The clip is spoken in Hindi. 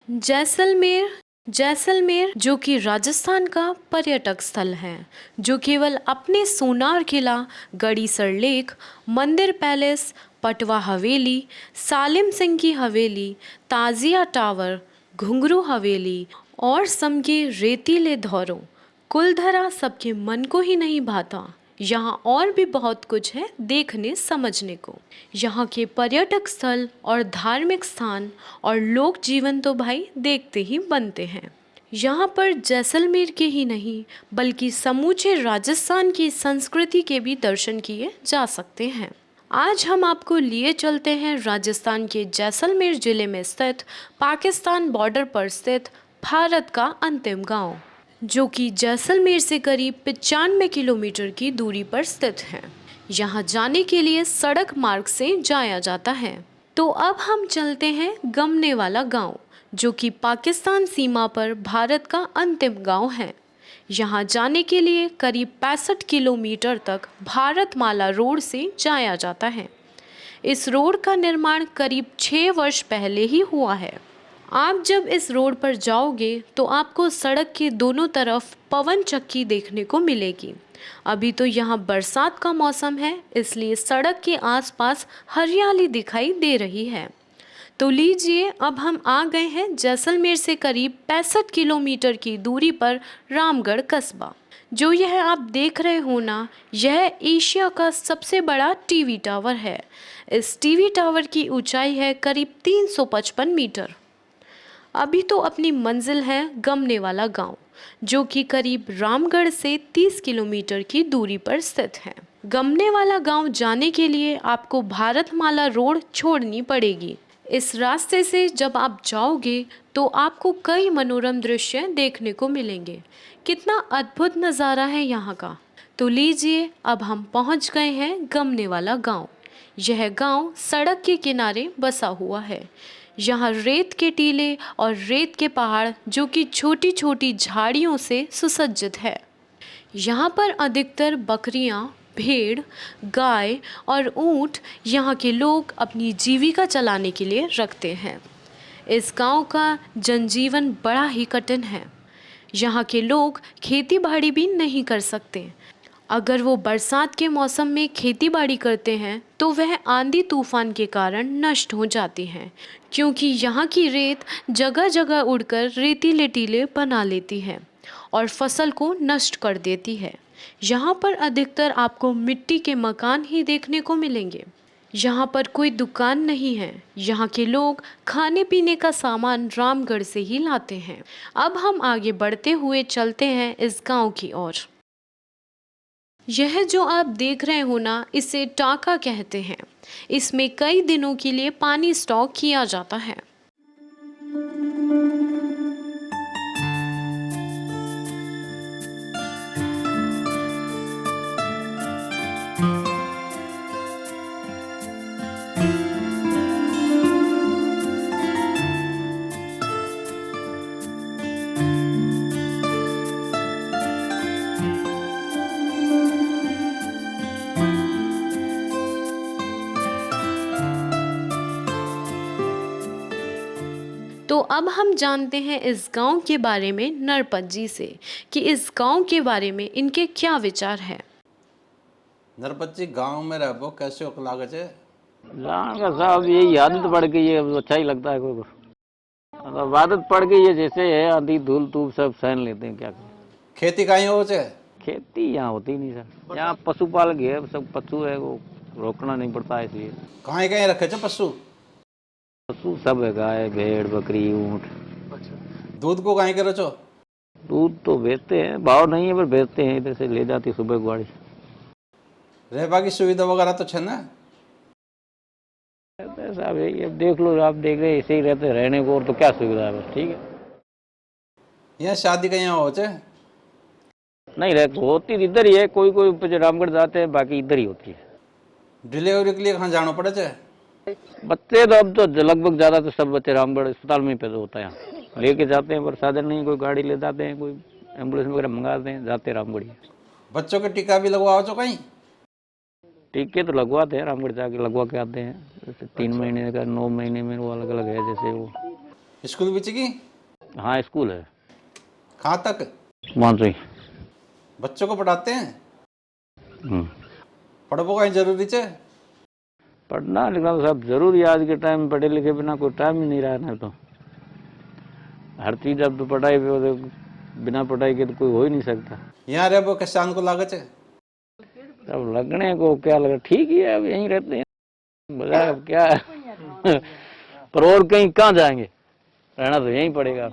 जैसलमेर जैसलमेर जो कि राजस्थान का पर्यटक स्थल है, जो केवल अपने सोनार किला, गड़ीसर लेक, मंदिर पैलेस, पटवा हवेली, सालिम सिंह की हवेली, ताजिया टावर, घुंघरू हवेली और सम के रेतीले धौरों कुलधरा सबके मन को ही नहीं भाता। यहाँ और भी बहुत कुछ है देखने समझने को। यहाँ के पर्यटक स्थल और धार्मिक स्थान और लोक जीवन तो भाई देखते ही बनते हैं। यहाँ पर जैसलमेर के ही नहीं बल्कि समूचे राजस्थान की संस्कृति के भी दर्शन किए जा सकते हैं। आज हम आपको लिए चलते हैं राजस्थान के जैसलमेर जिले में स्थित पाकिस्तान बॉर्डर पर स्थित भारत का अंतिम गांव, जो कि जैसलमेर से करीब 95 किलोमीटर की दूरी पर स्थित है। यहाँ जाने के लिए सड़क मार्ग से जाया जाता है। तो अब हम चलते हैं गमने वाला गांव, जो कि पाकिस्तान सीमा पर भारत का अंतिम गांव है। यहाँ जाने के लिए करीब 65 किलोमीटर तक भारतमाला रोड से जाया जाता है। इस रोड का निर्माण करीब 6 वर्ष पहले ही हुआ है। आप जब इस रोड पर जाओगे तो आपको सड़क के दोनों तरफ पवन चक्की देखने को मिलेगी। अभी तो यहाँ बरसात का मौसम है, इसलिए सड़क के आसपास हरियाली दिखाई दे रही है। तो लीजिए, अब हम आ गए हैं जैसलमेर से करीब 65 किलोमीटर की दूरी पर रामगढ़ कस्बा। जो यह आप देख रहे हो ना, यह एशिया का सबसे बड़ा टीवी टावर है। इस टीवी टावर की ऊंचाई है करीब 355 मीटर। अभी तो अपनी मंजिल है गमने वाला गांव, जो कि करीब रामगढ़ से 30 किलोमीटर की दूरी पर स्थित है। गमने वाला गांव जाने के लिए आपको भारतमाला रोड छोड़नी पड़ेगी। इस रास्ते से जब आप जाओगे तो आपको कई मनोरम दृश्य देखने को मिलेंगे। कितना अद्भुत नज़ारा है यहाँ का। तो लीजिए, अब हम पहुँच गए हैं गमने वाला गांव। यह गांव सड़क के किनारे बसा हुआ है। यहाँ रेत के टीले और रेत के पहाड़, जो कि छोटी छोटी झाड़ियों से सुसज्जित है। यहाँ पर अधिकतर बकरियाँ, भेड़, गाय और ऊँट यहाँ के लोग अपनी जीविका चलाने के लिए रखते हैं। इस गांव का जनजीवन बड़ा ही कठिन है। यहाँ के लोग खेती बाड़ी भी नहीं कर सकते। अगर वो बरसात के मौसम में खेती बाड़ी करते हैं तो वह आंधी तूफान के कारण नष्ट हो जाती हैं, क्योंकि यहाँ की रेत जगह जगह उड़कर रेतीले टीले बना लेती है और फसल को नष्ट कर देती है। यहाँ पर अधिकतर आपको मिट्टी के मकान ही देखने को मिलेंगे। यहाँ पर कोई दुकान नहीं है। यहाँ के लोग खाने पीने का सामान रामगढ़ से ही लाते हैं। अब हम आगे बढ़ते हुए चलते हैं इस गांव की ओर। यह जो आप देख रहे हो ना, इसे टाका कहते हैं। इसमें कई दिनों के लिए पानी स्टॉक किया जाता है। तो अब हम जानते हैं इस गांव के बारे में नरपत जी से कि इस गांव के बारे में इनके क्या विचार है। नरपत जी, गाँव में रहो कैसे ओक लागे छे? गाँव का साहब यही आदत पड़ गई है, अब अच्छा ही लगता है। कोई मतलब आदत पड़ गई है, जैसे है आंधी धूल धूप सब सहन लेते हैं, क्या करें। खेती कहीं हो छे? खेती यहाँ होती नहीं सर। यहाँ पशुपालक है, सब पशु है, वो रोकना नहीं पड़ता है, इसलिए कहीं कहीं रखे छे पशु? पशु सब है, गाय भेड़ बकरी ऊँट। दूध को कहीं करो छो? दूध तो बेचते हैं, भाव नहीं है पर बेचते हैं, इधर से ले जाती है सुबह गाड़ी। रहबा की सुविधा वगैरह तो छे ना? साहब यही, अब देख लो, आप देख रहे ऐसे ही रहते रहने को, और तो क्या सुविधा है, बस ठीक है। यहाँ शादी कहीं हो छे? नहीं रह होती इधर ही है, कोई कोई रामगढ़ जाते हैं, बाकी इधर ही होती है। डिलीवरी के लिए कहाँ जाना पड़े छे? बच्चे तो अब तो लगभग ज्यादा तो सब बच्चे रामगढ़ अस्पताल में ही पैदा होता है, यहाँ लेके जाते हैं, पर साधन नहीं, कोई गाड़ी ले जाते हैं, कोई एम्बुलेंस वगैरह मंगाते हैं, जाते हैं रामगढ़। बच्चों के टीका भी लगवाओ छो कहीं? टीके तो लगवाते हैं, रामगढ़ जाके लगवा के आते हैं। जैसे 3 महीने का, 9 महीने में, वो अलग अलग है जैसे वो। स्कूल बिच की हाँ स्कूल है कहाँ तक वहाँ से ही। बच्चों को पढ़ाते हैं? हम्म। पढ़बो कहीं जरूरी है? पढ़ना लिखना तो सब जरूरी है आज के टाइम में, पढ़े लिखे बिना कोई टाइम ही नहीं रहा है। तो हर चीज अब तो पढ़ाई पे हो, बिना पढ़ाई के तो कोई हो ही नहीं सकता। यहाँ रह वो किसान को लागत है? अब लगने को क्या लगा, ठीक ही है, अब यहीं रहते हैं बाजार, अब क्या है। पर और कहीं कहाँ जाएंगे, रहना तो यहीं पड़ेगा।